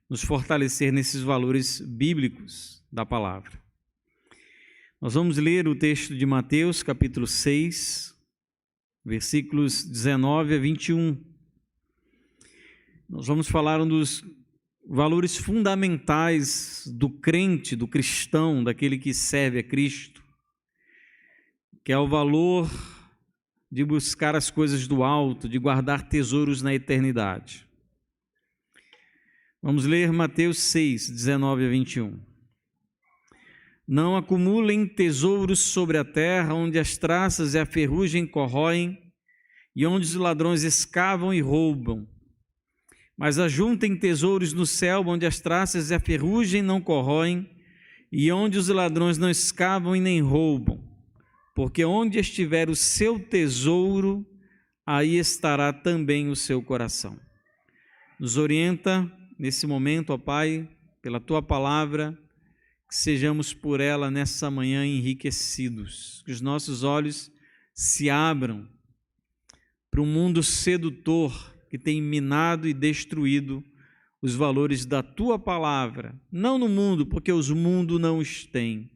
nos fortalecer nesses valores bíblicos da palavra. Nós vamos ler o texto de Mateus, capítulo 6, versículos 19 a 21. Nós vamos falar um dos valores fundamentais do crente, do cristão, daquele que serve a Cristo, que é o valor de buscar as coisas do alto, de guardar tesouros na eternidade. Vamos ler Mateus 6, 19 a 21. Não acumulem tesouros sobre a terra, onde as traças e a ferrugem corroem, e onde os ladrões escavam e roubam. Mas ajuntem tesouros no céu, onde as traças e a ferrugem não corroem, e onde os ladrões não escavam e nem roubam. Porque onde estiver o seu tesouro, aí estará também o seu coração. Nos orienta nesse momento, ó Pai, pela Tua palavra, que sejamos por ela nessa manhã enriquecidos, que os nossos olhos se abram para um mundo sedutor que tem minado e destruído os valores da Tua palavra, não no mundo, porque os mundos não os têm,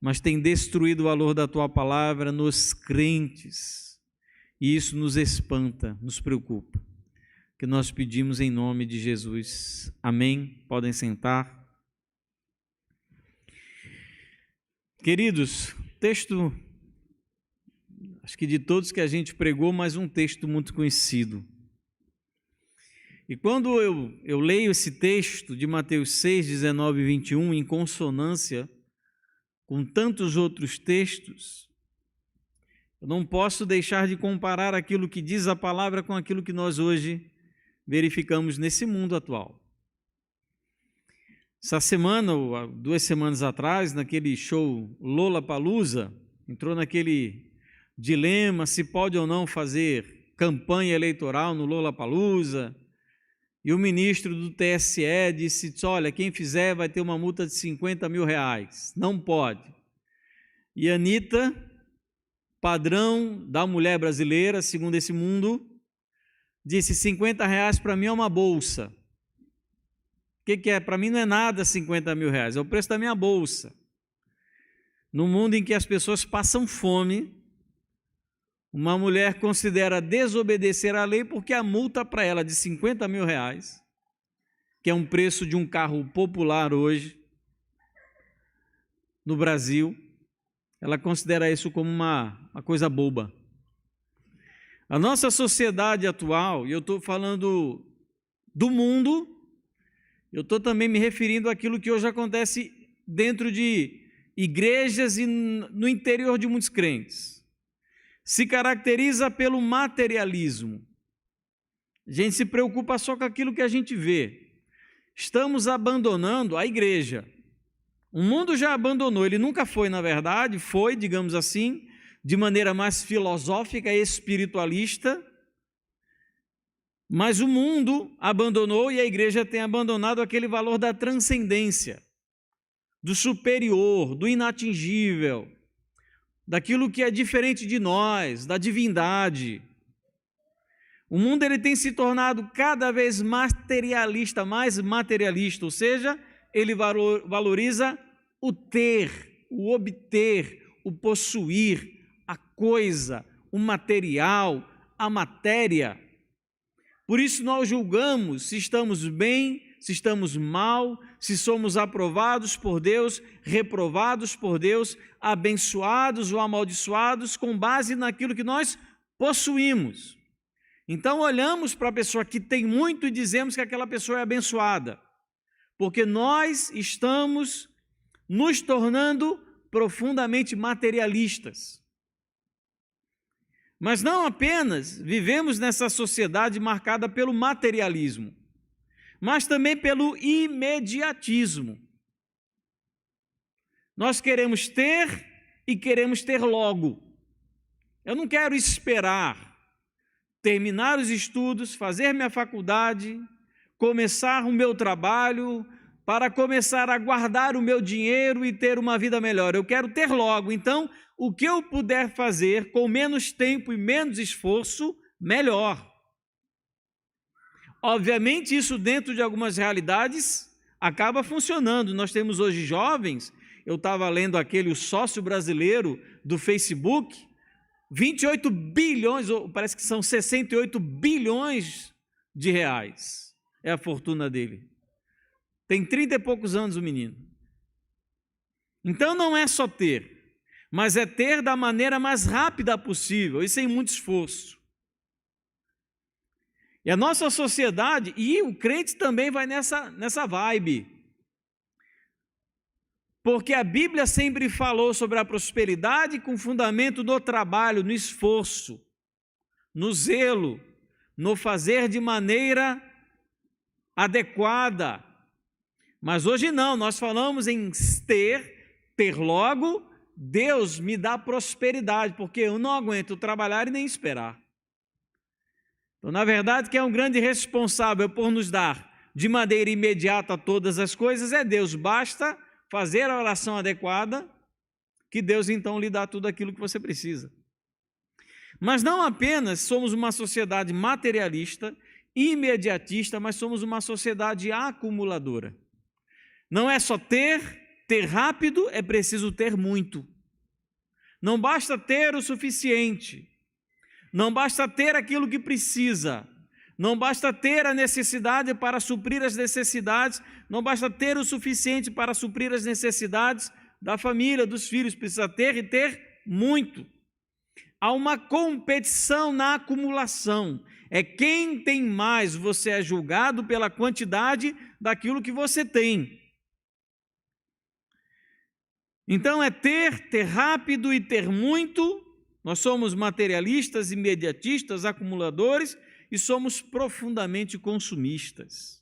mas tem destruído o valor da Tua palavra nos crentes, e isso nos espanta, nos preocupa, que nós pedimos em nome de Jesus. Amém? Podem sentar. Queridos, texto, acho que de todos que a gente pregou, mas um texto muito conhecido. E quando eu leio esse texto de Mateus 6, 19 e 21, em consonância com tantos outros textos, eu não posso deixar de comparar aquilo que diz a palavra com aquilo que nós hoje verificamos nesse mundo atual. Essa semana, ou 2 semanas atrás, naquele show Lollapalooza, entrou naquele dilema se pode ou não fazer campanha eleitoral no Lollapalooza, e o ministro do TSE disse, olha, quem fizer vai ter uma multa de 50 mil reais, não pode. E a Anitta, padrão da mulher brasileira, segundo esse mundo, disse, 50 reais para mim é uma bolsa. O que é? Para mim não é nada 50 mil reais, é o preço da minha bolsa. No mundo em que as pessoas passam fome, uma mulher considera desobedecer à lei porque a multa para ela de 50 mil reais, que é um preço de um carro popular hoje, no Brasil, ela considera isso como uma coisa boba. A nossa sociedade atual, e eu estou falando do mundo, eu estou também me referindo àquilo que hoje acontece dentro de igrejas e no interior de muitos crentes, se caracteriza pelo materialismo. A gente se preocupa só com aquilo que a gente vê. Estamos abandonando a igreja. O mundo já abandonou, ele nunca foi, na verdade, foi, digamos assim, de maneira mais filosófica e espiritualista, mas o mundo abandonou e a igreja tem abandonado aquele valor da transcendência, do superior, do inatingível, daquilo que é diferente de nós, da divindade. O mundo ele tem se tornado cada vez materialista, mais materialista, ou seja, ele valoriza o ter, o obter, o possuir, a coisa, o material, a matéria. Por isso nós julgamos se estamos bem, se estamos mal, se somos aprovados por Deus, reprovados por Deus, abençoados ou amaldiçoados com base naquilo que nós possuímos. Então olhamos para a pessoa que tem muito e dizemos que aquela pessoa é abençoada, porque nós estamos nos tornando profundamente materialistas. Mas não apenas vivemos nessa sociedade marcada pelo materialismo, mas também pelo imediatismo. Nós queremos ter e queremos ter logo. Eu não quero esperar terminar os estudos, fazer minha faculdade, começar o meu trabalho, para começar a guardar o meu dinheiro e ter uma vida melhor. Eu quero ter logo. Então, o que eu puder fazer com menos tempo e menos esforço, melhor. Obviamente, isso dentro de algumas realidades acaba funcionando. Nós temos hoje jovens, eu estava lendo aquele o sócio brasileiro do Facebook, 28 bilhões, ou parece que são 68 bilhões de reais, é a fortuna dele. Tem 30 e poucos anos o menino. Então não é só ter, mas é ter da maneira mais rápida possível e sem muito esforço. E a nossa sociedade, e o crente também vai nessa vibe, porque a Bíblia sempre falou sobre a prosperidade com fundamento no trabalho, no esforço, no zelo, no fazer de maneira adequada. Mas hoje não, nós falamos em ter logo, Deus me dá prosperidade, porque eu não aguento trabalhar e nem esperar. Então, na verdade, quem é um grande responsável por nos dar de maneira imediata todas as coisas é Deus. Basta fazer a oração adequada, que Deus então lhe dá tudo aquilo que você precisa. Mas não apenas somos uma sociedade materialista, imediatista, mas somos uma sociedade acumuladora. Não é só ter rápido, é preciso ter muito. Não basta ter o suficiente, não basta ter aquilo que precisa, não basta ter a necessidade para suprir as necessidades, não basta ter o suficiente para suprir as necessidades da família, dos filhos, precisa ter e ter muito. Há uma competição na acumulação, é quem tem mais, você é julgado pela quantidade daquilo que você tem. Então é ter rápido e ter muito. Nós somos materialistas, imediatistas, acumuladores e somos profundamente consumistas.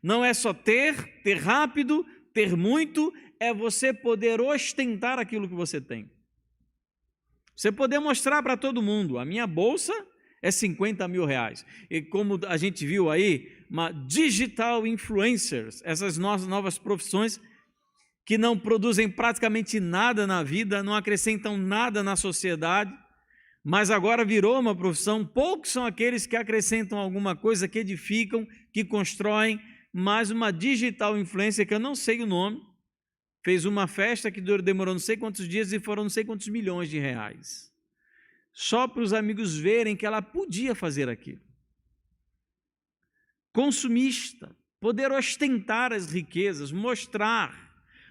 Não é só ter rápido, ter muito, é você poder ostentar aquilo que você tem. Você poder mostrar para todo mundo, a minha bolsa é 50 mil reais. E como a gente viu aí, uma digital influencers, essas novas profissões que não produzem praticamente nada na vida, não acrescentam nada na sociedade, mas agora virou uma profissão. Poucos são aqueles que acrescentam alguma coisa, que edificam, que constroem, mas uma digital influencer, que eu não sei o nome, fez uma festa que demorou não sei quantos dias e foram não sei quantos milhões de reais, só para os amigos verem que ela podia fazer aquilo. Consumista, poder ostentar as riquezas, mostrar.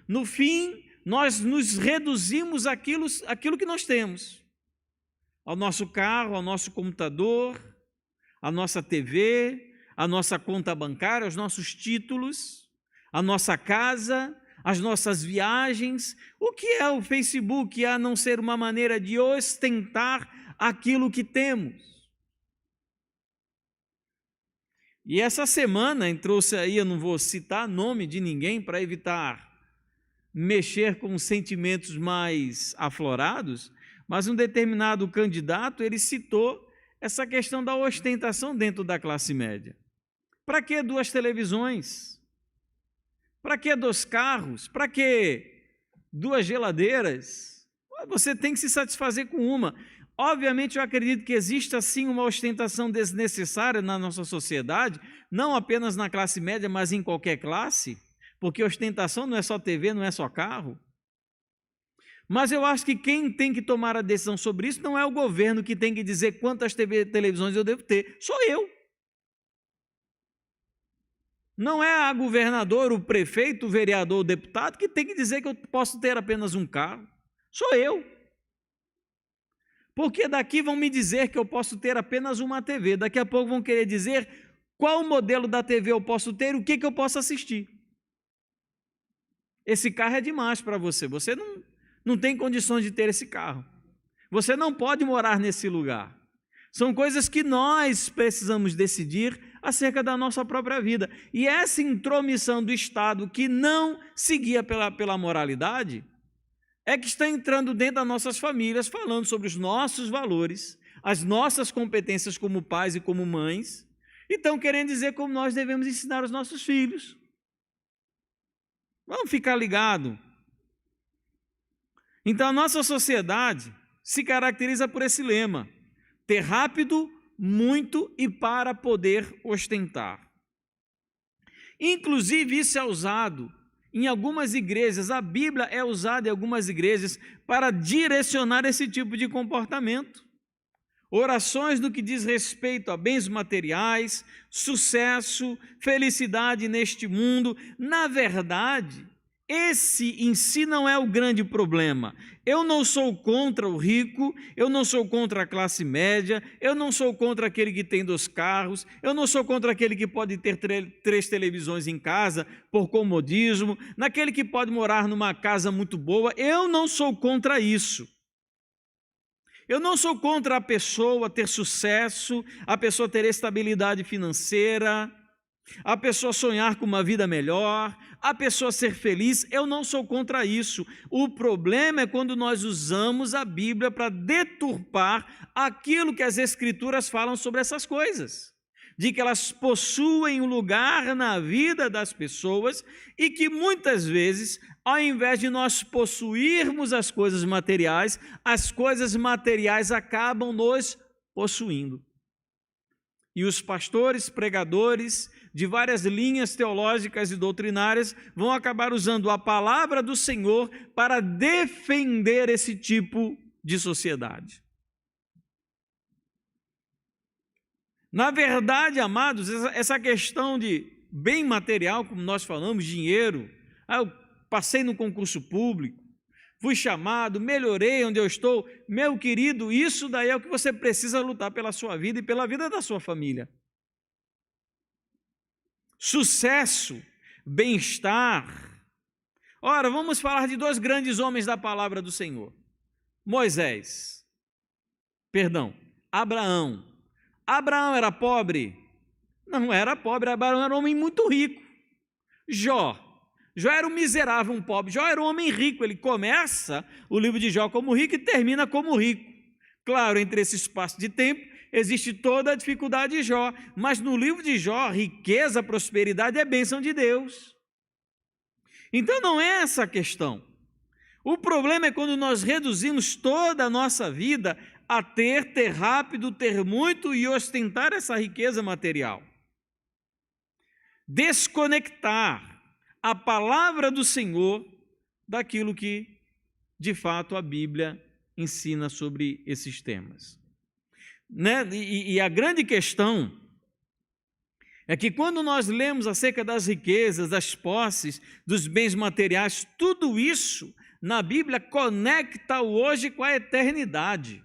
No fim, nós nos reduzimos àquilo que nós temos, ao nosso carro, ao nosso computador, à nossa TV, à nossa conta bancária, aos nossos títulos, à nossa casa, às nossas viagens. O que é o Facebook a não ser uma maneira de ostentar aquilo que temos? E essa semana entrou-se aí, eu não vou citar nome de ninguém para evitar mexer com sentimentos mais aflorados, mas um determinado candidato, ele citou essa questão da ostentação dentro da classe média. Para que 2 televisões? Para que 2 carros? Para que 2 geladeiras? Você tem que se satisfazer com uma. Obviamente, eu acredito que existe sim uma ostentação desnecessária na nossa sociedade, não apenas na classe média, mas em qualquer classe, porque ostentação não é só TV, não é só carro. Mas eu acho que quem tem que tomar a decisão sobre isso não é o governo que tem que dizer quantas televisões eu devo ter, sou eu. Não é a governador, o prefeito, o vereador, o deputado que tem que dizer que eu posso ter apenas um carro, sou eu. Porque daqui vão me dizer que eu posso ter apenas uma TV, daqui a pouco vão querer dizer qual modelo da TV eu posso ter e o que eu posso assistir. Esse carro é demais para você, você não tem condições de ter esse carro, você não pode morar nesse lugar. São coisas que nós precisamos decidir acerca da nossa própria vida. E essa intromissão do Estado que não seguia pela moralidade é que está entrando dentro das nossas famílias, falando sobre os nossos valores, as nossas competências como pais e como mães, e estão querendo dizer como nós devemos ensinar os nossos filhos. Vamos ficar ligados. Então, a nossa sociedade se caracteriza por esse lema: ter rápido, muito e para poder ostentar. Inclusive, isso é usado em algumas igrejas, a Bíblia é usada em algumas igrejas para direcionar esse tipo de comportamento. Orações no que diz respeito a bens materiais, sucesso, felicidade neste mundo. Na verdade, esse em si não é o grande problema. Eu não sou contra o rico, eu não sou contra a classe média, eu não sou contra aquele que tem 2 carros, eu não sou contra aquele que pode ter 3 televisões em casa por comodismo, naquele que pode morar numa casa muito boa. Eu não sou contra isso. Eu não sou contra a pessoa ter sucesso, a pessoa ter estabilidade financeira, a pessoa sonhar com uma vida melhor, a pessoa ser feliz. Eu não sou contra isso. O problema é quando nós usamos a Bíblia para deturpar aquilo que as Escrituras falam sobre essas coisas, de que elas possuem um lugar na vida das pessoas e que muitas vezes, ao invés de nós possuirmos as coisas materiais acabam nos possuindo. E os pastores, pregadores de várias linhas teológicas e doutrinárias vão acabar usando a palavra do Senhor para defender esse tipo de sociedade. Na verdade, amados, essa questão de bem material, como nós falamos, dinheiro, eu passei no concurso público, fui chamado, melhorei onde eu estou, meu querido, isso daí é o que você precisa lutar pela sua vida e pela vida da sua família. Sucesso, bem-estar. Ora, vamos falar de 2 grandes homens da palavra do Senhor. Abraão. Abraão era pobre? Não era pobre, Abraão era um homem muito rico. Jó era um miserável, um pobre. Jó era um homem rico, ele começa o livro de Jó como rico e termina como rico. Claro, entre esse espaço de tempo, existe toda a dificuldade de Jó, mas no livro de Jó, riqueza, prosperidade é bênção de Deus. Então não é essa a questão. O problema é quando nós reduzimos toda a nossa vida a ter rápido, ter muito e ostentar essa riqueza material. Desconectar a palavra do Senhor daquilo que, de fato, a Bíblia ensina sobre esses temas. E a grande questão é que quando nós lemos acerca das riquezas, das posses, dos bens materiais, tudo isso na Bíblia conecta o hoje com a eternidade.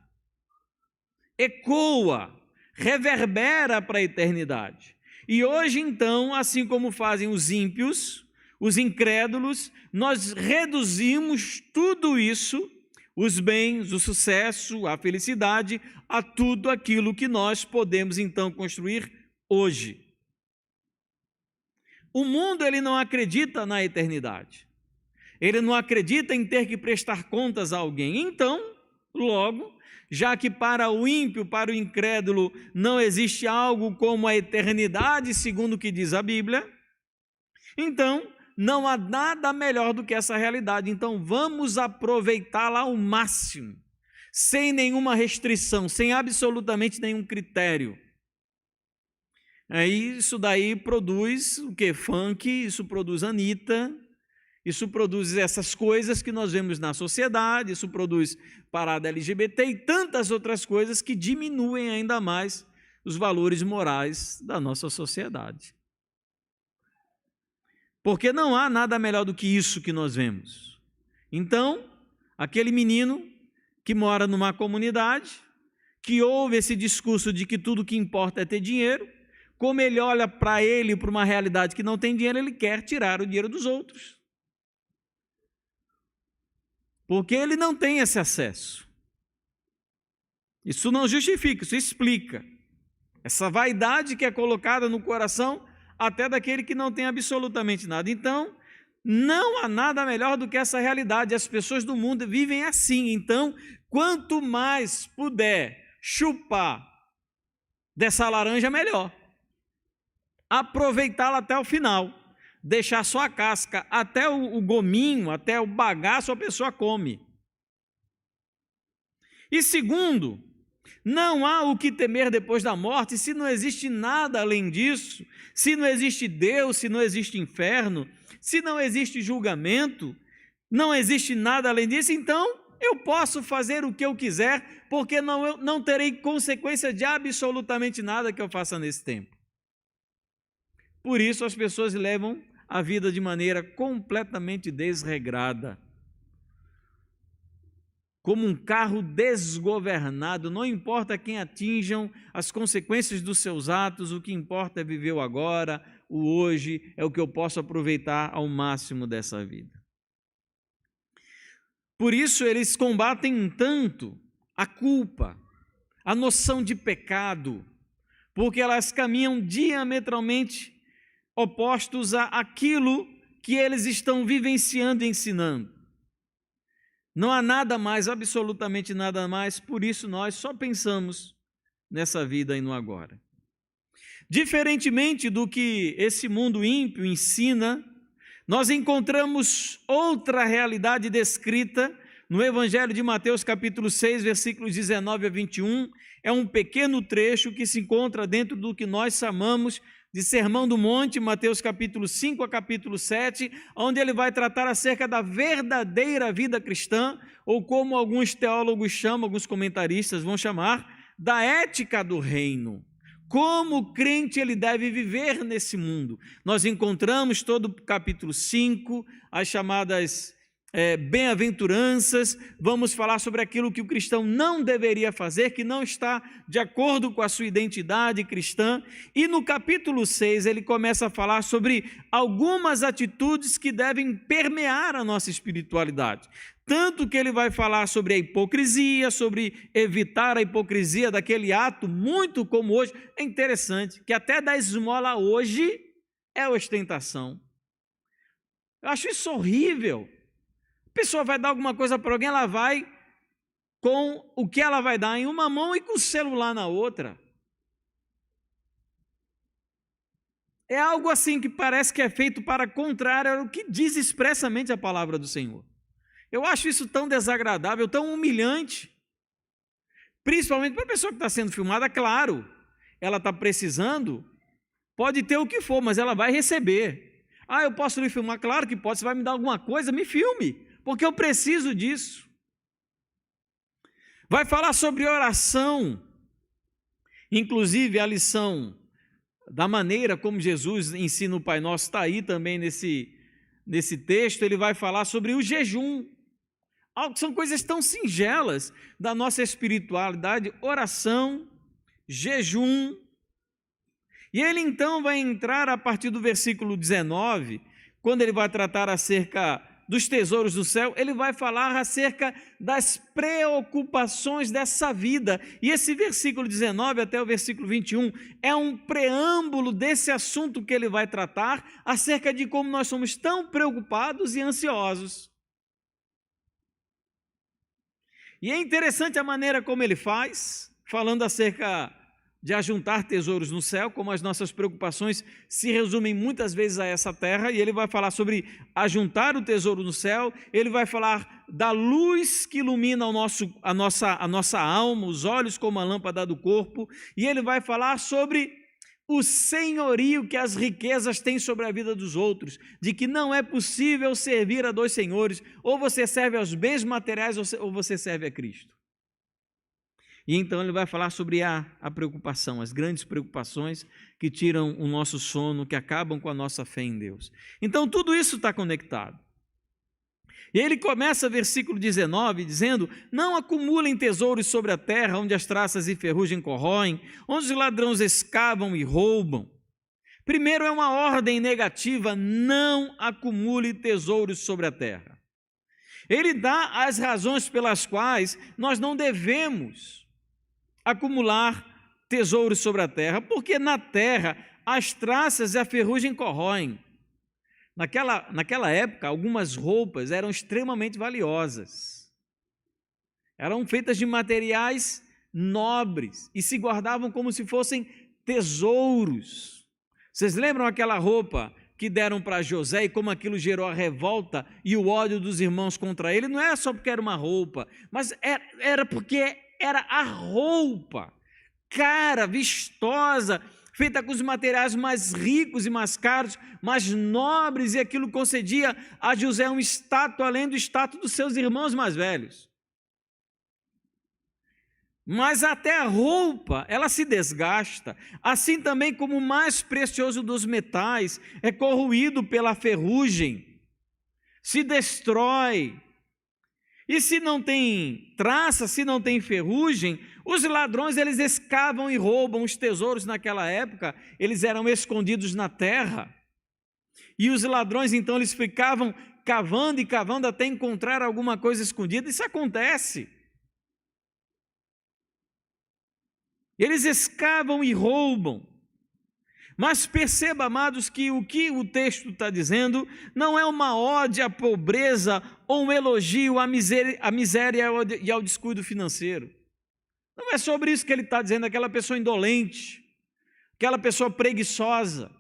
Ecoa, reverbera para a eternidade. E hoje, então, assim como fazem os ímpios, os incrédulos, nós reduzimos tudo isso, os bens, o sucesso, a felicidade, a tudo aquilo que nós podemos, então, construir hoje. O mundo, ele não acredita na eternidade. Ele não acredita em ter que prestar contas a alguém. Então, logo, já que para o ímpio, para o incrédulo, não existe algo como a eternidade, segundo o que diz a Bíblia, então não há nada melhor do que essa realidade. Então vamos aproveitá-la ao máximo, sem nenhuma restrição, sem absolutamente nenhum critério. Isso daí produz o quê? Funk, isso produz Anitta, isso produz essas coisas que nós vemos na sociedade, isso produz parada LGBT e tantas outras coisas que diminuem ainda mais os valores morais da nossa sociedade. Porque não há nada melhor do que isso que nós vemos. Então, aquele menino que mora numa comunidade, que ouve esse discurso de que tudo que importa é ter dinheiro, como ele olha para ele, para uma realidade que não tem dinheiro, ele quer tirar o dinheiro dos outros. Porque ele não tem esse acesso. Isso não justifica, isso explica. Essa vaidade que é colocada no coração até daquele que não tem absolutamente nada. Então, não há nada melhor do que essa realidade. As pessoas do mundo vivem assim. Então, quanto mais puder chupar dessa laranja, melhor. Aproveitá-la até o final. Deixar só a casca, até o gominho, até o bagaço a pessoa come. E segundo, Não há o que temer depois da morte, se não existe nada além disso, se não existe Deus, se não existe inferno, se não existe julgamento, não existe nada além disso, então eu posso fazer o que eu quiser, porque eu não terei consequência de absolutamente nada que eu faça nesse tempo. Por isso as pessoas levam a vida de maneira completamente desregrada, como um carro desgovernado. Não importa quem atinjam as consequências dos seus atos, o que importa é viver o agora, o hoje, é o que eu posso aproveitar ao máximo dessa vida. Por isso eles combatem tanto a culpa, a noção de pecado, porque elas caminham diametralmente opostos àquilo que eles estão vivenciando e ensinando. Não há nada mais, absolutamente nada mais, por isso nós só pensamos nessa vida e no agora. Diferentemente do que esse mundo ímpio ensina, nós encontramos outra realidade descrita no Evangelho de Mateus, capítulo 6, versículos 19 a 21. É um pequeno trecho que se encontra dentro do que nós chamamos de Sermão do Monte, Mateus capítulo 5 a capítulo 7, onde ele vai tratar acerca da verdadeira vida cristã, ou como alguns teólogos chamam, alguns comentaristas vão chamar, da ética do reino. Como o crente ele deve viver nesse mundo. Nós encontramos todo o capítulo 5, as chamadas bem-aventuranças, vamos falar sobre aquilo que o cristão não deveria fazer, que não está de acordo com a sua identidade cristã, e no capítulo 6 ele começa a falar sobre algumas atitudes que devem permear a nossa espiritualidade, tanto que ele vai falar sobre a hipocrisia, sobre evitar a hipocrisia daquele ato, muito como hoje. É interessante que até dar esmola hoje é ostentação. Eu acho isso horrível. A pessoa vai dar alguma coisa para alguém, ela vai com o que ela vai dar em uma mão e com o celular na outra. É algo assim que parece que é feito para contrário ao que diz expressamente a palavra do Senhor. Eu acho isso tão desagradável, tão humilhante, principalmente para a pessoa que está sendo filmada. Claro, ela está precisando, pode ter o que for, mas ela vai receber. Ah, eu posso lhe filmar? Claro que pode, você vai me dar alguma coisa, me filme, porque eu preciso disso. Vai falar sobre oração, inclusive a lição da maneira como Jesus ensina o Pai Nosso está aí também nesse texto. Ele vai falar sobre o jejum, são coisas tão singelas da nossa espiritualidade: oração, jejum. E ele então vai entrar a partir do versículo 19, quando ele vai tratar acerca dos tesouros do céu, ele vai falar acerca das preocupações dessa vida. E esse versículo 19 até o versículo 21 é um preâmbulo desse assunto que ele vai tratar, acerca de como nós somos tão preocupados e ansiosos. E é interessante a maneira como ele faz, falando acerca de ajuntar tesouros no céu, como as nossas preocupações se resumem muitas vezes a essa terra, e ele vai falar sobre ajuntar o tesouro no céu. Ele vai falar da luz que ilumina a nossa alma, os olhos como a lâmpada do corpo, e ele vai falar sobre o senhorio que as riquezas têm sobre a vida dos outros, de que não é possível servir a dois senhores, ou você serve aos bens materiais ou você serve a Cristo. E então ele vai falar sobre a preocupação, as grandes preocupações que tiram o nosso sono, que acabam com a nossa fé em Deus. Então tudo isso está conectado. E ele começa versículo 19 dizendo: não acumulem tesouros sobre a terra, onde as traças e ferrugem corroem, onde os ladrões escavam e roubam. Primeiro é uma ordem negativa: não acumule tesouros sobre a terra. Ele dá as razões pelas quais nós não devemos acumular tesouros sobre a terra, porque na terra as traças e a ferrugem corroem. Naquela época, algumas roupas eram extremamente valiosas, eram feitas de materiais nobres e se guardavam como se fossem tesouros. Vocês lembram aquela roupa que deram para José e como aquilo gerou a revolta e o ódio dos irmãos contra ele? Não era só porque era uma roupa, mas era porque era a roupa, cara, vistosa, feita com os materiais mais ricos e mais caros, mais nobres, e aquilo concedia a José um status além do status dos seus irmãos mais velhos. Mas até a roupa, ela se desgasta, assim também como o mais precioso dos metais é corroído pela ferrugem, se destrói. E se não tem traça, se não tem ferrugem, os ladrões, eles escavam e roubam os tesouros naquela época, eles eram escondidos na terra. E os ladrões, então, eles ficavam cavando e cavando até encontrar alguma coisa escondida. Isso acontece. Eles escavam e roubam. Mas perceba, amados, que o texto está dizendo não é uma ode à pobreza ou um elogio à miséria e ao descuido financeiro. Não é sobre isso que ele está dizendo, aquela pessoa indolente, aquela pessoa preguiçosa,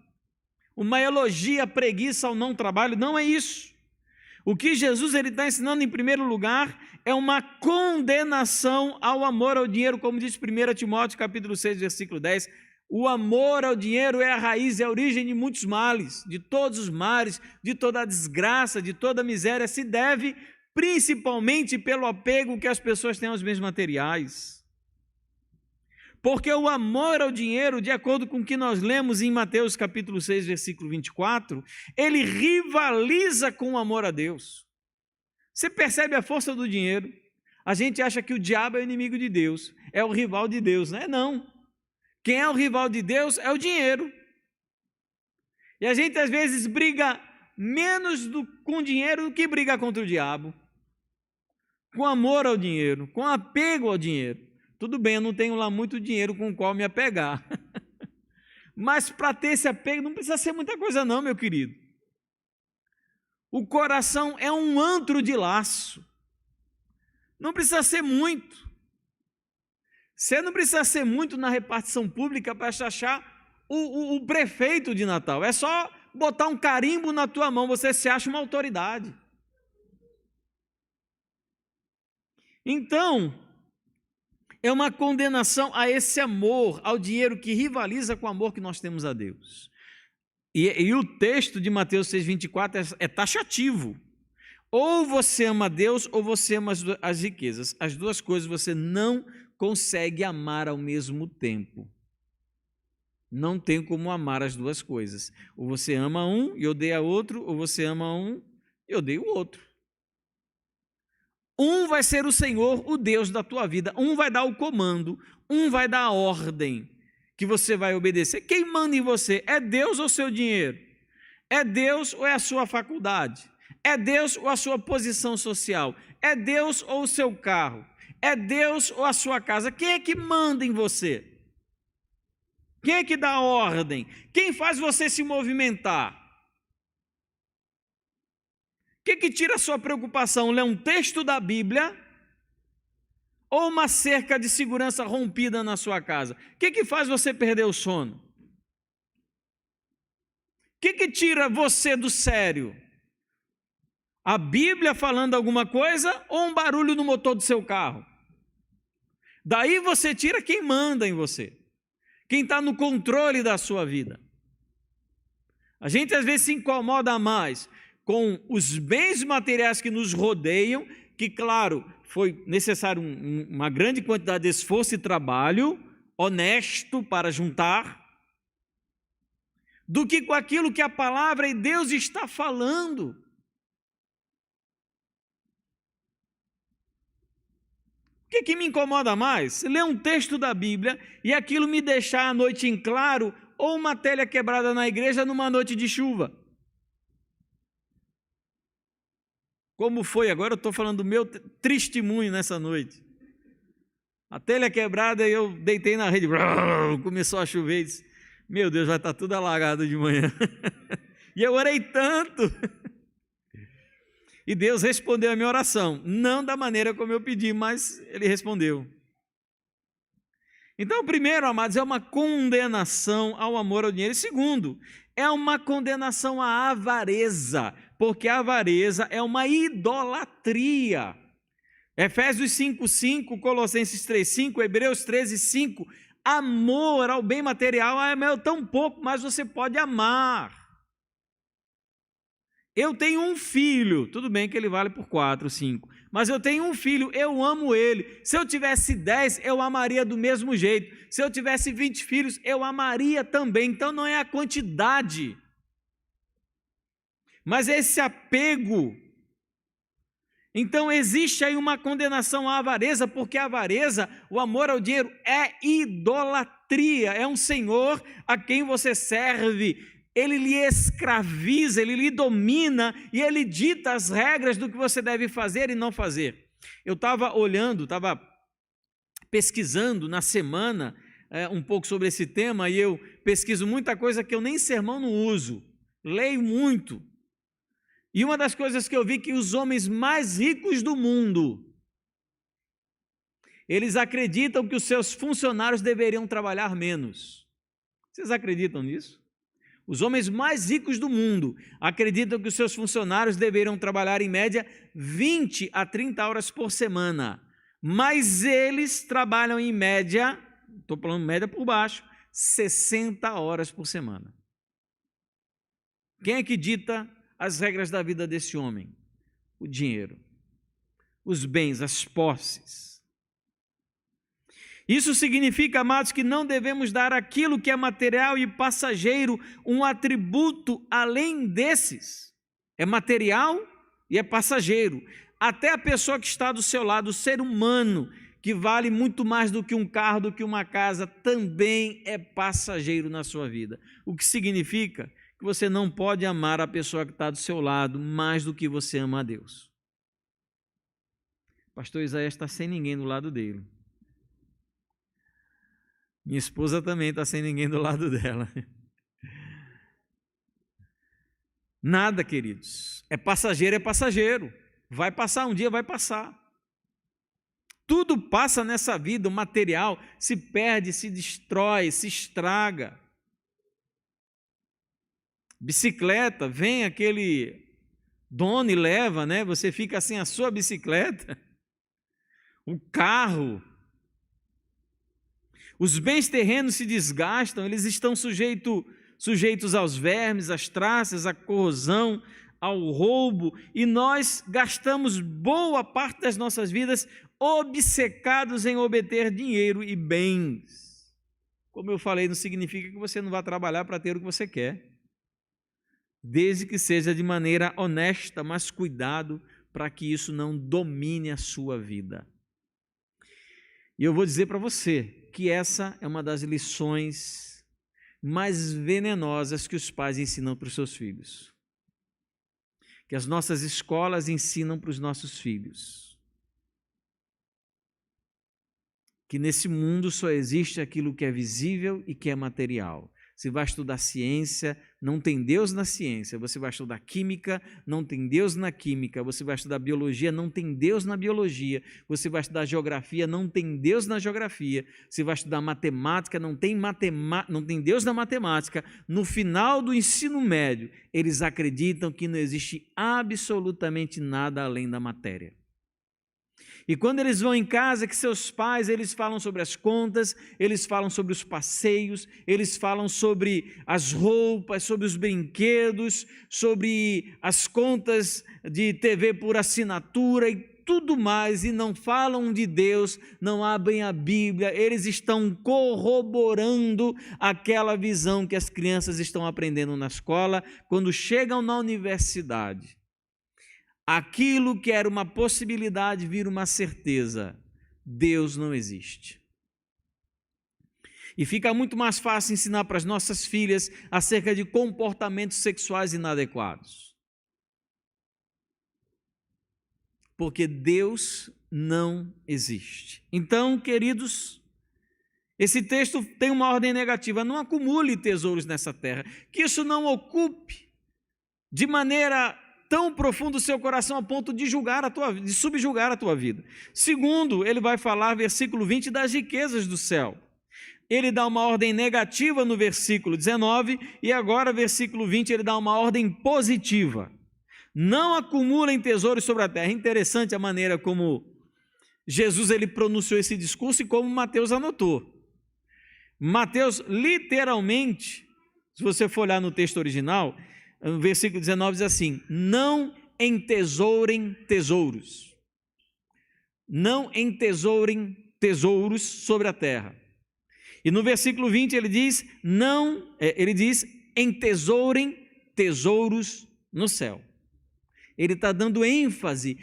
uma elogia à preguiça ao não trabalho, não é isso. O que Jesus está ensinando em primeiro lugar é uma condenação ao amor ao dinheiro, como diz 1 Timóteo capítulo 6, versículo 10, o amor ao dinheiro é a raiz, é a origem de muitos males, de todos os males, de toda a desgraça, de toda a miséria, se deve principalmente pelo apego que as pessoas têm aos bens materiais. Porque o amor ao dinheiro, de acordo com o que nós lemos em Mateus capítulo 6, versículo 24, ele rivaliza com o amor a Deus. Você percebe a força do dinheiro? A gente acha que o diabo é o inimigo de Deus, é o rival de Deus, né? Não. Quem é o rival de Deus é o dinheiro. E a gente às vezes briga menos com dinheiro do que briga contra o diabo. Com amor ao dinheiro, com apego ao dinheiro. Tudo bem, eu não tenho lá muito dinheiro com o qual me apegar. Mas para ter esse apego não precisa ser muita coisa não, meu querido. O coração é um antro de laço. Não precisa ser muito. Você não precisa ser muito na repartição pública para achar o prefeito de Natal. É só botar um carimbo na tua mão, você se acha uma autoridade. Então, é uma condenação a esse amor, ao dinheiro que rivaliza com o amor que nós temos a Deus. E o texto de Mateus 6,24 é taxativo. Ou você ama Deus, ou você ama as riquezas. As duas coisas você não consegue amar ao mesmo tempo. Não tem como amar as duas coisas. Ou você ama um e odeia outro, ou você ama um e odeia o outro. Um vai ser o Senhor, o Deus da tua vida. Um vai dar o comando, um vai dar a ordem que você vai obedecer. Quem manda em você? É Deus ou seu dinheiro? É Deus ou é a sua faculdade? É Deus ou a sua posição social? É Deus ou o seu carro? É Deus ou a sua casa? Quem é que manda em você? Quem é que dá a ordem? Quem faz você se movimentar? O que tira a sua preocupação? Ler um texto da Bíblia ou uma cerca de segurança rompida na sua casa? O que faz você perder o sono? O que tira você do sério? A Bíblia falando alguma coisa ou um barulho no motor do seu carro? Daí você tira quem manda em você, quem está no controle da sua vida. A gente às vezes se incomoda mais com os bens materiais que nos rodeiam, que claro, foi necessário uma grande quantidade de esforço e trabalho, honesto para juntar, do que com aquilo que a palavra e Deus está falando. O que me incomoda mais? Ler um texto da Bíblia e aquilo me deixar a noite em claro, ou uma telha quebrada na igreja numa noite de chuva. Como foi? Agora eu estou falando do meu testemunho nessa noite. A telha quebrada e eu deitei na rede, começou a chover e disse, meu Deus, vai estar tudo alagado de manhã. E eu orei tanto. E Deus respondeu a minha oração, não da maneira como eu pedi, mas Ele respondeu. Então, primeiro, amados, é uma condenação ao amor ao dinheiro. E segundo, é uma condenação à avareza, porque a avareza é uma idolatria. Efésios 5:5, Colossenses 3:5, Hebreus 13:5, amor ao bem material é tão pouco, mas você pode amar. Eu tenho um filho, tudo bem que ele vale por 4, 5, mas eu tenho um filho, eu amo ele. Se eu tivesse 10, eu amaria do mesmo jeito. Se eu tivesse 20 filhos, eu amaria também. Então não é a quantidade, mas é esse apego. Então existe aí uma condenação à avareza, porque a avareza, o amor ao dinheiro, é idolatria, é um senhor a quem você serve, ele lhe escraviza, ele lhe domina e ele dita as regras do que você deve fazer e não fazer. Eu estava pesquisando na semana um pouco sobre esse tema, e eu pesquiso muita coisa que eu nem sermão não uso, leio muito. E uma das coisas que eu vi que os homens mais ricos do mundo, eles acreditam que os seus funcionários deveriam trabalhar menos. Vocês acreditam nisso? Os homens mais ricos do mundo acreditam que os seus funcionários deveriam trabalhar em média 20 a 30 horas por semana, mas eles trabalham em média, estou falando média por baixo, 60 horas por semana. Quem é que dita as regras da vida desse homem? O dinheiro, os bens, as posses. Isso significa, amados, que não devemos dar aquilo que é material e passageiro um atributo além desses. É material e é passageiro. Até a pessoa que está do seu lado, o ser humano, que vale muito mais do que um carro, do que uma casa, também é passageiro na sua vida. O que significa que você não pode amar a pessoa que está do seu lado mais do que você ama a Deus. Pastor Isaías está sem ninguém do lado dele. Minha esposa também está sem ninguém do lado dela. Nada, queridos. É passageiro. Vai passar um dia, vai passar. Tudo passa nessa vida, o material se perde, se destrói, se estraga. Bicicleta, vem aquele dono e leva, né? Você fica sem a sua bicicleta. O carro. Os bens terrenos se desgastam, eles estão sujeitos aos vermes, às traças, à corrosão, ao roubo, e nós gastamos boa parte das nossas vidas obcecados em obter dinheiro e bens. Como eu falei, não significa que você não vai trabalhar para ter o que você quer, desde que seja de maneira honesta, mas cuidado para que isso não domine a sua vida. E eu vou dizer para você que essa é uma das lições mais venenosas que os pais ensinam para os seus filhos, que as nossas escolas ensinam para os nossos filhos, que nesse mundo só existe aquilo que é visível e que é material. Você vai estudar ciência, não tem Deus na ciência. Você vai estudar química, não tem Deus na química. Você vai estudar biologia, não tem Deus na biologia. Você vai estudar geografia, não tem Deus na geografia. Você vai estudar matemática, não tem Deus na matemática. No final do ensino médio, eles acreditam que não existe absolutamente nada além da matéria. E quando eles vão em casa, que seus pais, eles falam sobre as contas, eles falam sobre os passeios, eles falam sobre as roupas, sobre os brinquedos, sobre as contas de TV por assinatura e tudo mais, e não falam de Deus, não abrem a Bíblia, eles estão corroborando aquela visão que as crianças estão aprendendo na escola, quando chegam na universidade. Aquilo que era uma possibilidade vira uma certeza. Deus não existe. E fica muito mais fácil ensinar para as nossas filhas acerca de comportamentos sexuais inadequados. Porque Deus não existe. Então, queridos, esse texto tem uma ordem negativa. Não acumule tesouros nessa terra. Que isso não ocupe de maneira tão profundo o seu coração a ponto de subjugar a tua vida. Segundo, ele vai falar, versículo 20, das riquezas do céu. Ele dá uma ordem negativa no versículo 19 e agora, versículo 20, ele dá uma ordem positiva. Não acumulem tesouros sobre a terra. Interessante a maneira como Jesus ele pronunciou esse discurso e como Mateus anotou. Mateus literalmente, se você for olhar no texto original, no versículo 19 diz assim: não entesourem tesouros. Não entesourem tesouros sobre a terra. E no versículo 20 ele diz: entesourem tesouros no céu. Ele está dando ênfase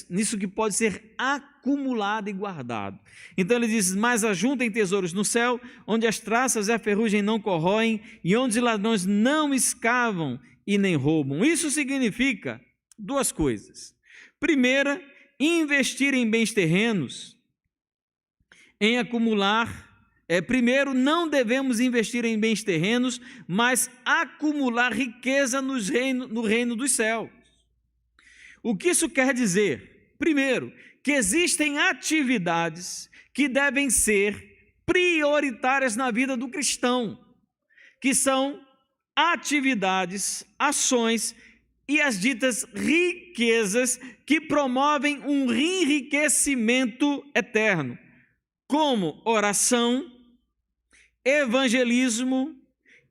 nisso que pode ser acumulado e guardado. Então ele diz: mas ajuntem tesouros no céu, onde as traças e a ferrugem não corroem, e onde os ladrões não escavam e nem roubam. Isso significa duas coisas. Primeira, investir em bens terrenos, em acumular. Primeiro, não devemos investir em bens terrenos, mas acumular riqueza no reino dos céus. O que isso quer dizer? Primeiro, que existem atividades que devem ser prioritárias na vida do cristão, que são atividades, ações e as ditas riquezas que promovem um enriquecimento eterno, como oração, evangelismo,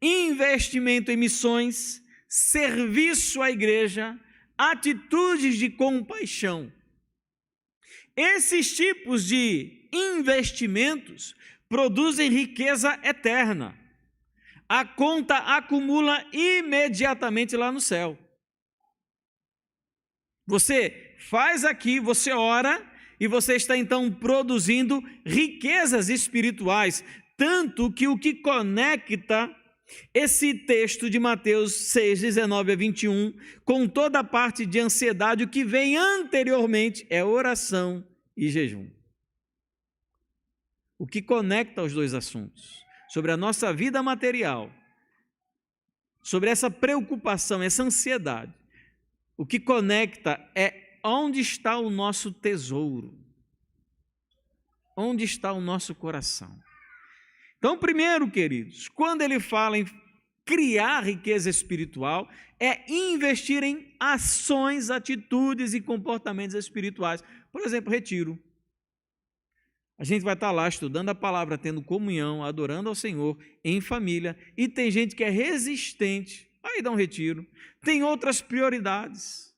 investimento em missões, serviço à igreja, atitudes de compaixão. Esses tipos de investimentos produzem riqueza eterna. A conta acumula imediatamente lá no céu. Você faz aqui, você ora e você está então produzindo riquezas espirituais, tanto que o que conecta esse texto de Mateus 6, 19 a 21, com toda a parte de ansiedade, o que vem anteriormente é oração e jejum. O que conecta os dois assuntos, sobre a nossa vida material, sobre essa preocupação, essa ansiedade, o que conecta é onde está o nosso tesouro, onde está o nosso coração. Então, primeiro, queridos, quando ele fala em criar riqueza espiritual, é investir em ações, atitudes e comportamentos espirituais. Por exemplo, retiro. A gente vai estar lá estudando a palavra, tendo comunhão, adorando ao Senhor, em família, e tem gente que é resistente, aí dá um retiro. Tem outras prioridades.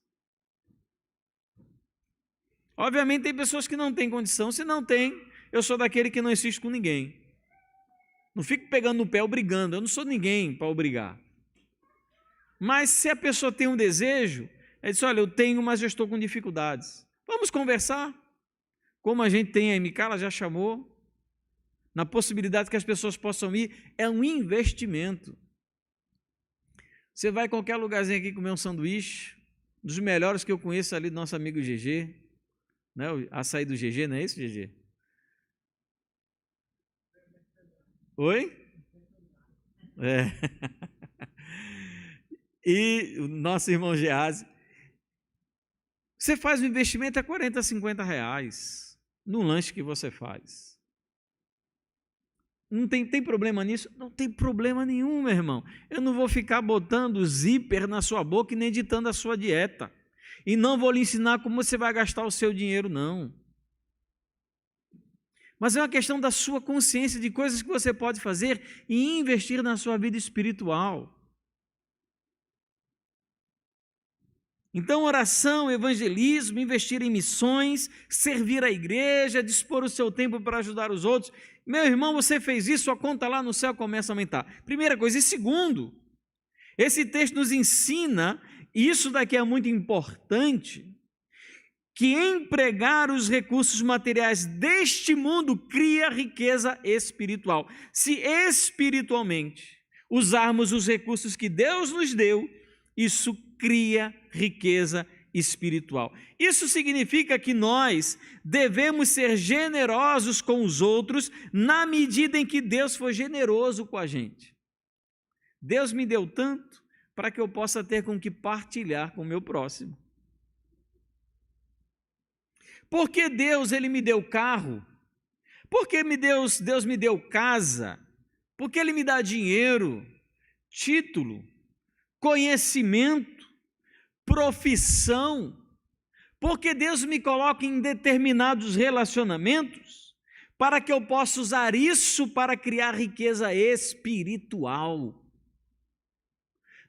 Obviamente tem pessoas que não têm condição, se não tem, eu sou daquele que não insisto com ninguém. Não fico pegando no pé, obrigando. Eu não sou ninguém para obrigar. Mas se a pessoa tem um desejo, ela diz: olha, eu tenho, mas eu estou com dificuldades. Vamos conversar? Como a gente tem, a Micala já chamou, na possibilidade que as pessoas possam ir, é um investimento. Você vai em qualquer lugarzinho aqui comer um sanduíche, dos melhores que eu conheço ali do nosso amigo GG, né? O açaí do GG, não é isso, GG? Oi? É. E o nosso irmão Gease. Você faz um investimento a 40, 50 reais no lanche que você faz. Não tem problema nisso? Não tem problema nenhum, meu irmão. Eu não vou ficar botando zíper na sua boca e nem ditando a sua dieta. E não vou lhe ensinar como você vai gastar o seu dinheiro, não. Mas é uma questão da sua consciência de coisas que você pode fazer e investir na sua vida espiritual. Então, oração, evangelismo, investir em missões, servir a igreja, dispor o seu tempo para ajudar os outros. Meu irmão, você fez isso, a conta lá no céu começa a aumentar. Primeira coisa. E segundo, esse texto nos ensina, e isso daqui é muito importante, que empregar os recursos materiais deste mundo cria riqueza espiritual. Se espiritualmente usarmos os recursos que Deus nos deu, isso cria riqueza espiritual. Isso significa que nós devemos ser generosos com os outros na medida em que Deus foi generoso com a gente. Deus me deu tanto para que eu possa ter com que partilhar com o meu próximo. Porque Deus ele me deu carro? Porque Deus me deu casa? Porque Ele me dá dinheiro, título, conhecimento, profissão? Porque Deus me coloca em determinados relacionamentos para que eu possa usar isso para criar riqueza espiritual.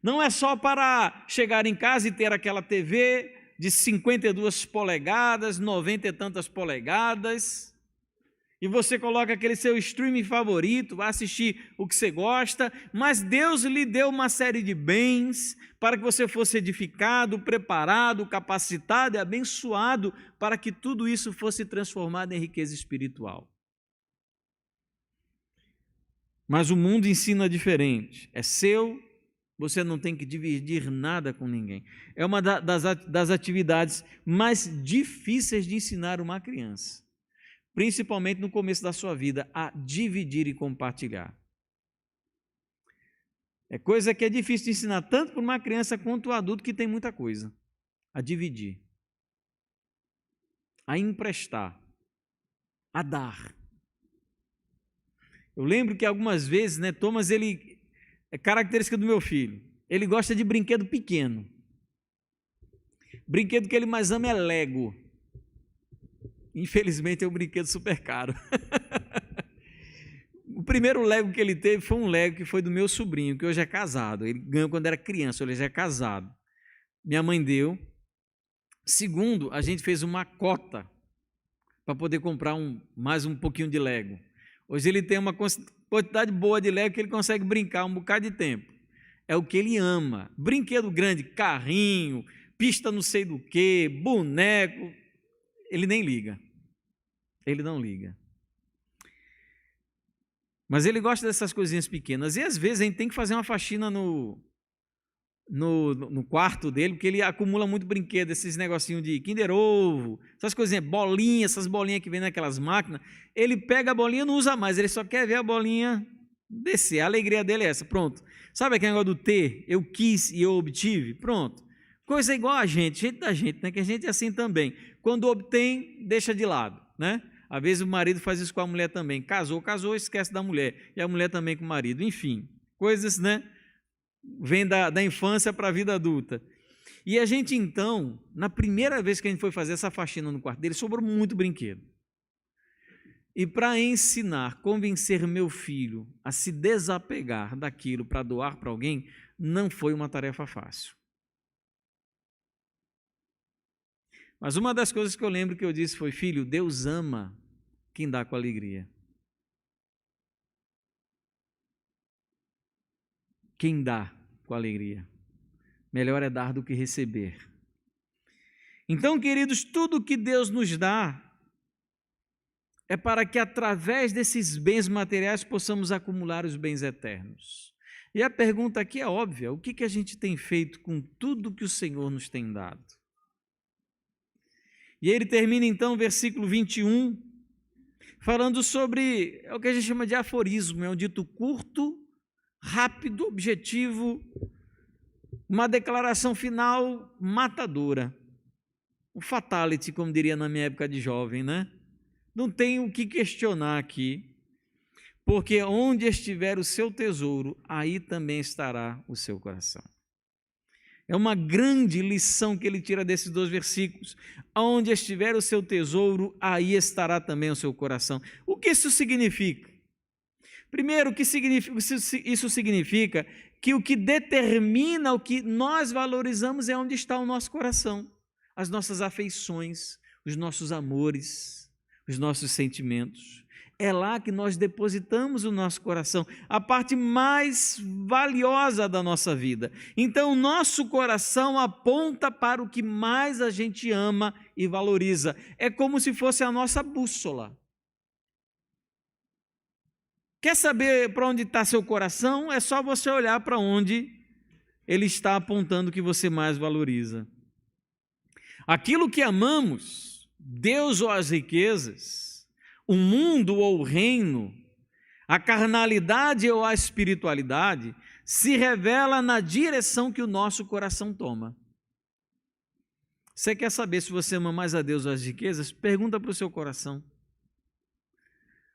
Não é só para chegar em casa e ter aquela TV de 52 polegadas, 90 e tantas polegadas, e você coloca aquele seu streaming favorito, vai assistir o que você gosta, mas Deus lhe deu uma série de bens para que você fosse edificado, preparado, capacitado e abençoado para que tudo isso fosse transformado em riqueza espiritual. Mas o mundo ensina diferente, é seu, você não tem que dividir nada com ninguém. É uma das atividades mais difíceis de ensinar uma criança, principalmente no começo da sua vida, a dividir e compartilhar. É coisa que é difícil de ensinar tanto para uma criança quanto para o adulto que tem muita coisa. A dividir, a emprestar, a dar. Eu lembro que algumas vezes, Thomas, ele é característica do meu filho. Ele gosta de brinquedo pequeno. Brinquedo que ele mais ama é Lego. Infelizmente é um brinquedo super caro. O primeiro Lego que ele teve foi um Lego que foi do meu sobrinho, que hoje é casado. Ele ganhou quando era criança, ele já é casado. Minha mãe deu. Segundo, a gente fez uma cota para poder comprar mais um pouquinho de Lego. Hoje ele tem uma quantidade boa de Lego que ele consegue brincar um bocado de tempo. É o que ele ama. Brinquedo grande, carrinho, pista não sei do que, boneco, ele nem liga. Ele não liga. Mas ele gosta dessas coisinhas pequenas. E às vezes a gente tem que fazer uma faxina no quarto dele, porque ele acumula muito brinquedo, esses negocinhos de Kinder Ovo, essas coisinhas, bolinhas, essas bolinhas que vem naquelas máquinas. Ele pega a bolinha e não usa mais, ele só quer ver a bolinha descer. A alegria dele é essa, pronto. Sabe aquele negócio do ter? Eu quis e eu obtive? Pronto. Coisa igual a gente da gente, que a gente é assim também. Quando obtém, deixa de lado, Às vezes o marido faz isso com a mulher também. Casou, esquece da mulher. E a mulher também com o marido. Enfim, coisas, vem da infância para a vida adulta. E a gente então, na primeira vez que a gente foi fazer essa faxina no quarto dele, sobrou muito brinquedo. E para ensinar, convencer meu filho a se desapegar daquilo para doar para alguém, não foi uma tarefa fácil. Mas uma das coisas que eu lembro que eu disse foi: filho, Deus ama quem dá com alegria. Quem dá com alegria. Melhor é dar do que receber. Então, queridos, tudo que Deus nos dá é para que através desses bens materiais possamos acumular os bens eternos. E a pergunta aqui é óbvia: o que a gente tem feito com tudo que o Senhor nos tem dado? E ele termina então o versículo 21, falando sobre o que a gente chama de aforismo, é um dito curto, rápido, objetivo, uma declaração final matadora. O fatality, como diria na minha época de jovem, Não tem o que questionar aqui, porque onde estiver o seu tesouro, aí também estará o seu coração. É uma grande lição que ele tira desses 2 versículos. Onde estiver o seu tesouro, aí estará também o seu coração. O que isso significa? Primeiro, isso significa que o que determina o que nós valorizamos é onde está o nosso coração, as nossas afeições, os nossos amores, os nossos sentimentos. É lá que nós depositamos o nosso coração, a parte mais valiosa da nossa vida. Então, o nosso coração aponta para o que mais a gente ama e valoriza. É como se fosse a nossa bússola. Quer saber para onde está seu coração? É só você olhar para onde ele está apontando o que você mais valoriza. Aquilo que amamos, Deus ou as riquezas, o mundo ou o reino, a carnalidade ou a espiritualidade, se revela na direção que o nosso coração toma. Você quer saber se você ama mais a Deus ou as riquezas? Pergunta para o seu coração.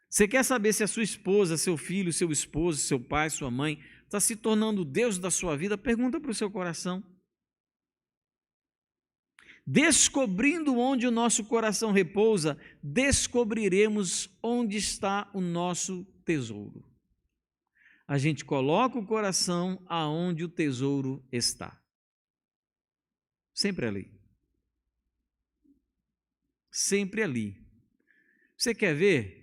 Você quer saber se a sua esposa, seu filho, seu esposo, seu pai, sua mãe está se tornando o Deus da sua vida? Pergunta para o seu coração. Descobrindo onde o nosso coração repousa, descobriremos onde está o nosso tesouro. A gente coloca o coração aonde o tesouro está. Sempre ali. Sempre ali. Você quer ver?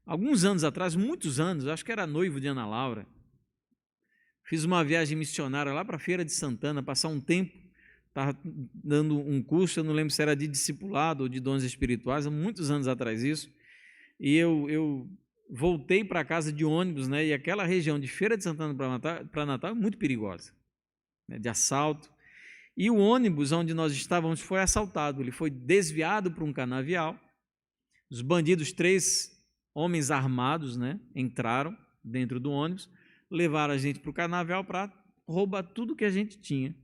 Alguns anos atrás, muitos anos, acho que era noivo de Ana Laura, fiz uma viagem missionária lá para a Feira de Santana, passar um tempo, estava dando um curso, eu não lembro se era de discipulado ou de dons espirituais, há muitos anos atrás isso, e eu voltei para casa de ônibus, né, e aquela região de Feira de Santana para Natal é muito perigosa, né, de assalto, e o ônibus onde nós estávamos foi assaltado, ele foi desviado para um canavial, os bandidos, 3 homens armados, né, entraram dentro do ônibus, levaram a gente para o canavial para roubar tudo que a gente tinha.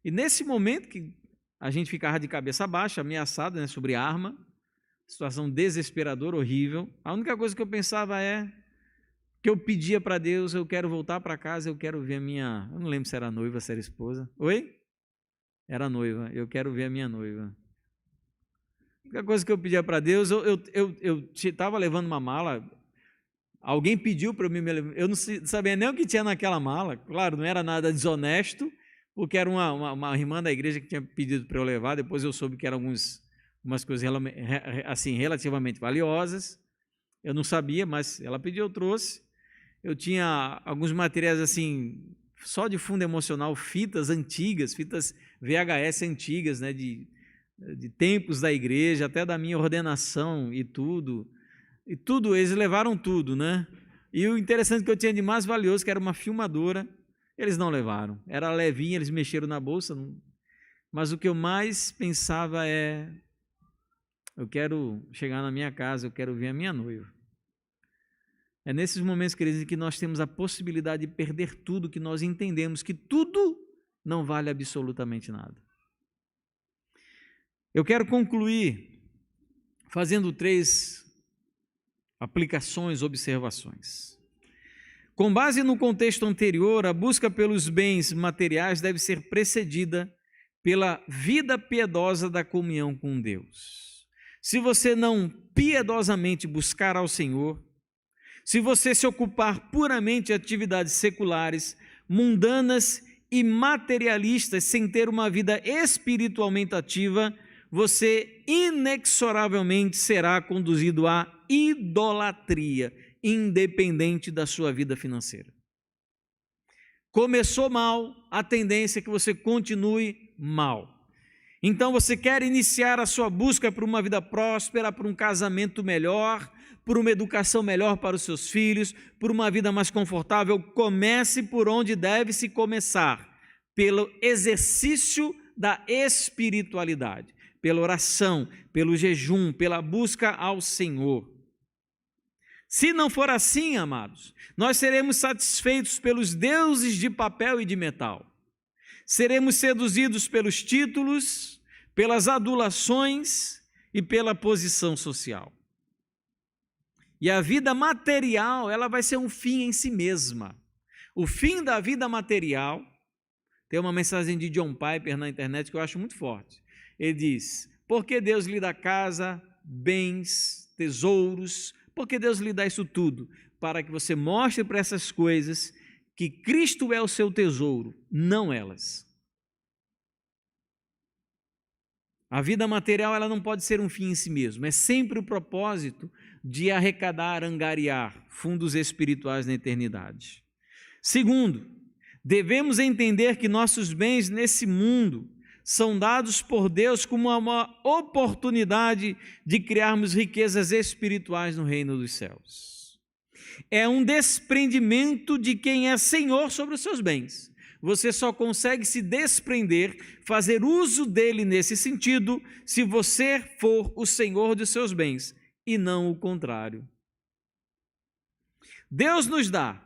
E nesse momento que a gente ficava de cabeça baixa, ameaçado, né, sobre arma, situação desesperadora, horrível, a única coisa que eu pensava que eu pedia para Deus, eu quero voltar para casa, eu quero ver a minha... Eu não lembro se era noiva, se era esposa. Oi? Era noiva, eu quero ver a minha noiva. A única coisa que eu pedia para Deus, eu estava levando uma mala, alguém pediu para eu não sabia nem o que tinha naquela mala, claro, não era nada desonesto, porque era uma irmã da igreja que tinha pedido para eu levar, depois eu soube que eram umas coisas assim, relativamente valiosas, eu não sabia, mas ela pediu, eu trouxe, eu tinha alguns materiais assim, só de fundo emocional, fitas antigas, fitas VHS antigas, né, de tempos da igreja, até da minha ordenação e tudo, eles levaram tudo, né? E o interessante que eu tinha de mais valioso, que era uma filmadora, eles não levaram, era levinha, eles mexeram na bolsa, mas o que eu mais pensava eu quero chegar na minha casa, eu quero ver a minha noiva. É nesses momentos, queridos, que nós temos a possibilidade de perder tudo, que nós entendemos que tudo não vale absolutamente nada. Eu quero concluir fazendo 3 aplicações, observações. Com base no contexto anterior, a busca pelos bens materiais deve ser precedida pela vida piedosa da comunhão com Deus. Se você não piedosamente buscar ao Senhor, se você se ocupar puramente de atividades seculares, mundanas e materialistas, sem ter uma vida espiritualmente ativa, você inexoravelmente será conduzido à idolatria, independente da sua vida financeira. Começou mal, a tendência é que você continue mal. Então você quer iniciar a sua busca por uma vida próspera, por um casamento melhor, por uma educação melhor para os seus filhos, por uma vida mais confortável, comece por onde deve se começar, pelo exercício da espiritualidade, pela oração, pelo jejum, pela busca ao Senhor. Se não for assim, amados, nós seremos satisfeitos pelos deuses de papel e de metal. Seremos seduzidos pelos títulos, pelas adulações e pela posição social. E a vida material, ela vai ser um fim em si mesma. O fim da vida material, tem uma mensagem de John Piper na internet que eu acho muito forte. Ele diz, por que Deus lhe dá casa, bens, tesouros? Por que Deus lhe dá isso tudo? Para que você mostre para essas coisas que Cristo é o seu tesouro, não elas. A vida material, ela não pode ser um fim em si mesmo, é sempre o propósito de arrecadar, angariar fundos espirituais na eternidade. Segundo, devemos entender que nossos bens nesse mundo são dados por Deus como uma oportunidade de criarmos riquezas espirituais no reino dos céus. É um desprendimento de quem é senhor sobre os seus bens. Você só consegue se desprender, fazer uso dele nesse sentido, se você for o senhor dos seus bens, e não o contrário. Deus nos dá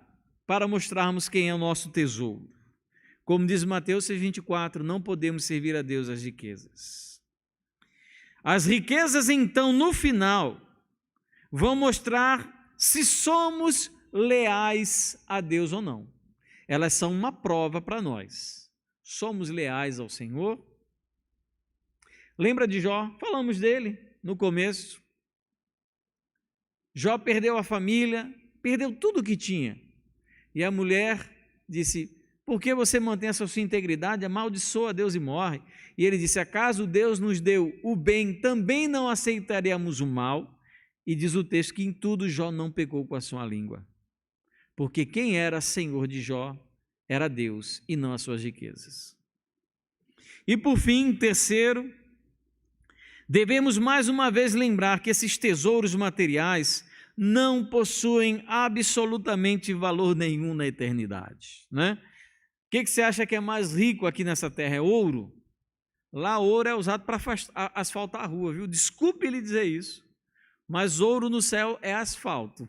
para mostrarmos quem é o nosso tesouro. Como diz Mateus 6,24, não podemos servir a Deus às riquezas. As riquezas, então, no final, vão mostrar se somos leais a Deus ou não. Elas são uma prova para nós. Somos leais ao Senhor? Lembra de Jó? Falamos dele no começo. Jó perdeu a família, perdeu tudo o que tinha. E a mulher disse: por que você mantém essa sua integridade? Amaldiçoa a Deus e morre. E ele disse: acaso Deus nos deu o bem, também não aceitaríamos o mal? E diz o texto que em tudo Jó não pecou com a sua língua. Porque quem era senhor de Jó era Deus e não as suas riquezas. E por fim, terceiro, devemos mais uma vez lembrar que esses tesouros materiais não possuem absolutamente valor nenhum na eternidade, né? O que você acha que é mais rico aqui nessa terra? É ouro? Lá ouro é usado para asfaltar a rua, viu? Desculpe lhe dizer isso, mas ouro no céu é asfalto.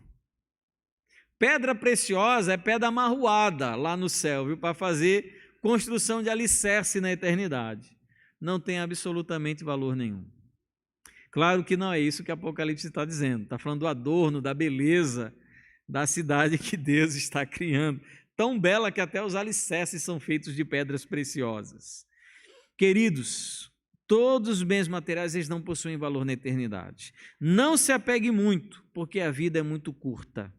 Pedra preciosa é pedra amarroada lá no céu, viu? Para fazer construção de alicerce na eternidade. Não tem absolutamente valor nenhum. Claro que não é isso que Apocalipse está dizendo. Está falando do adorno, da beleza da cidade que Deus está criando. Tão bela que até os alicerces são feitos de pedras preciosas. Queridos, todos os bens materiais eles não possuem valor na eternidade. Não se apegue muito, porque a vida é muito curta.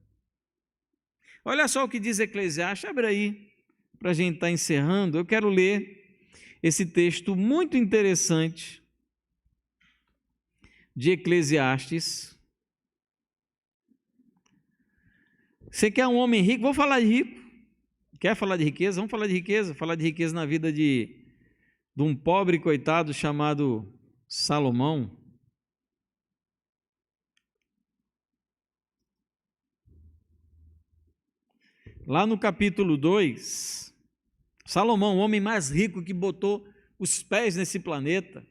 Olha só o que diz Eclesiastes, abre aí, para a gente estar encerrando. Eu quero ler esse texto muito interessante de Eclesiastes. Você quer um homem rico? Vou falar de rico. Quer falar de riqueza? Vamos falar de riqueza. Falar de riqueza na vida de um pobre coitado chamado Salomão. Lá no capítulo 2, Salomão, o homem mais rico que botou os pés nesse planeta,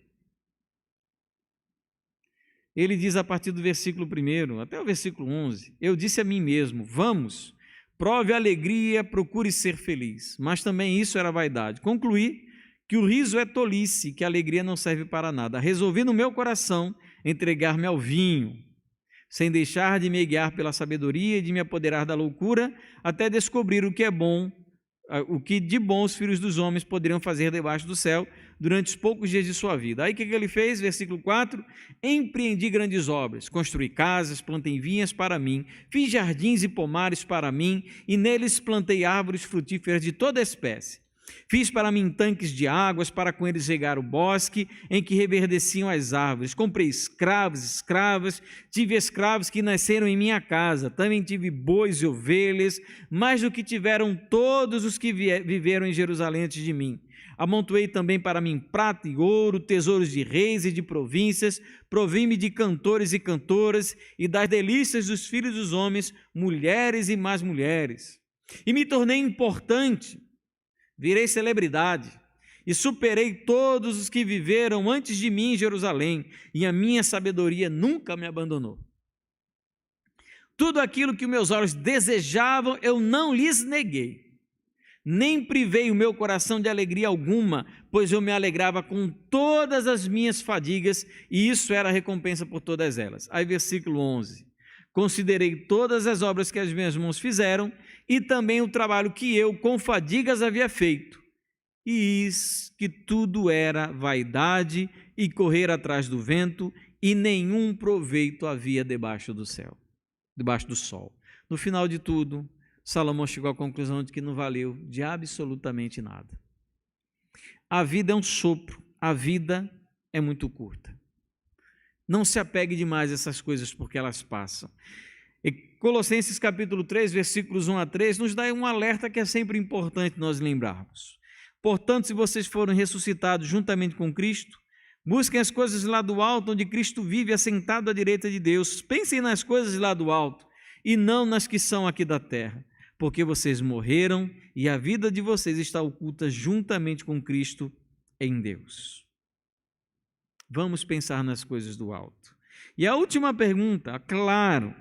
ele diz a partir do versículo 1 até o versículo 11, eu disse a mim mesmo, vamos, prove a alegria, procure ser feliz, mas também isso era vaidade. Concluí que o riso é tolice, que a alegria não serve para nada. Resolvi no meu coração entregar-me ao vinho, sem deixar de me guiar pela sabedoria e de me apoderar da loucura, até descobrir o que é bom, o que de bom os filhos dos homens poderiam fazer debaixo do céu durante os poucos dias de sua vida. Aí o que ele fez? Versículo 4, empreendi grandes obras, construí casas, plantei vinhas para mim, fiz jardins e pomares para mim, e neles plantei árvores frutíferas de toda espécie. Fiz para mim tanques de águas, para com eles regar o bosque em que reverdeciam as árvores. Comprei escravos, escravas, tive escravos que nasceram em minha casa. Também tive bois e ovelhas, mais do que tiveram todos os que viveram em Jerusalém antes de mim. Amontoei também para mim prata e ouro, tesouros de reis e de províncias, provi-me de cantores e cantoras e das delícias dos filhos dos homens, mulheres e mais mulheres. E me tornei importante, virei celebridade e superei todos os que viveram antes de mim em Jerusalém, e a minha sabedoria nunca me abandonou. Tudo aquilo que meus olhos desejavam, eu não lhes neguei, nem privei o meu coração de alegria alguma, pois eu me alegrava com todas as minhas fadigas, e isso era a recompensa por todas elas. Aí versículo 11, considerei todas as obras que as minhas mãos fizeram, e também o trabalho que eu com fadigas havia feito, e eis que tudo era vaidade e correr atrás do vento, e nenhum proveito havia debaixo do céu, debaixo do sol. No final de tudo, Salomão chegou à conclusão de que não valeu de absolutamente nada. A vida é um sopro, a vida é muito curta. Não se apegue demais a essas coisas, porque elas passam. E Colossenses capítulo 3, versículos 1 a 3, nos dá um alerta que é sempre importante nós lembrarmos. Portanto, se vocês foram ressuscitados juntamente com Cristo, busquem as coisas lá do alto, onde Cristo vive assentado à direita de Deus. Pensem nas coisas lá do alto, e não nas que são aqui da terra, porque vocês morreram e a vida de vocês está oculta juntamente com Cristo em Deus. Vamos pensar nas coisas do alto. E a última pergunta, claro,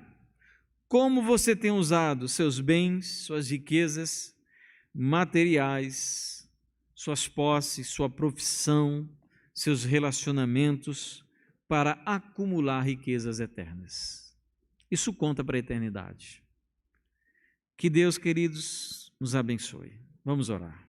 como você tem usado seus bens, suas riquezas materiais, suas posses, sua profissão, seus relacionamentos para acumular riquezas eternas? Isso conta para a eternidade. Que Deus, queridos, nos abençoe. Vamos orar.